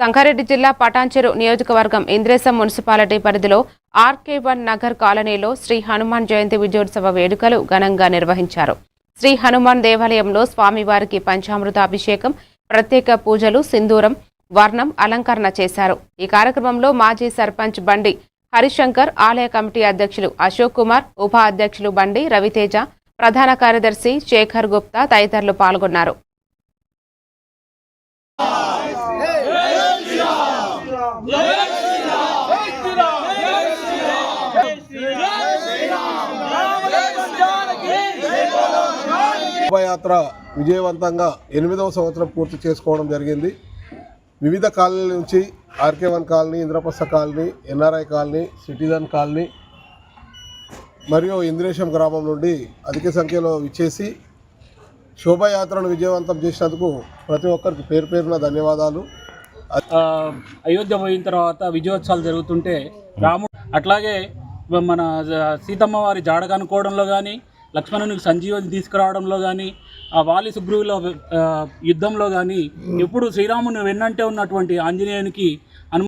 సంగారెడ్డి జిల్లా పటాన్చెరు నియోజకవర్గం ఇంద్రేశం మున్సిపాలిటీ పరిధిలో ఆర్కే1 నగర్ కాలనీలో శ్రీ హనుమాన్ జయంతి విజయోత్సవ వేడుకలు ఘనంగా నిర్వహించారు. శ్రీ హనుమాన్ దేవాలయంలో స్వామివారికి పంచామృత అభిషేకం, ప్రత్యేక పూజలు, సింధూరం, వర్ణం, అలంకరణ చేశారు. ఈ కార్యక్రమంలో మాజీ సర్పంచ్ బండి హరిశంకర్, ఆలయ కమిటీ అధ్యక్షులు అశోక్ కుమార్, ఉప అధ్యక్షులు బండి రవితేజ, ప్రధాన కార్యదర్శి శేఖర్ గుప్తా తదితరులు పాల్గొన్నారు. శోభాయాత్ర విజయవంతంగా 8వ సంవత్సరం పూర్తి చేసుకోవడం జరిగింది. వివిధ కాలనీల నుంచి RK one colony, Indraprastha colony, NRI colony, citizen colony మరియు ఇంద్రేశం గ్రామం నుండి అధిక సంఖ్యలో విచ్చేసి శోభాయాత్రను విజయవంతం చేసినందుకు ప్రతి ఒక్కరికి పేరు పేరున ధన్యవాదాలు. అయోధ్య పోయిన తర్వాత విజయోత్సవాలు జరుగుతుంటే రాముడు అట్లాగే మన సీతమ్మ వారి జాడ కనుక్కోవడంలో కానీ, లక్ష్మణునికి సంజీవని తీసుకురావడంలో కానీ, ఆ వాలి సుగ్రీవుల యుద్ధంలో కానీ ఎప్పుడు శ్రీరాముని వెన్నంటే ఉన్నటువంటి ఆంజనేయునికి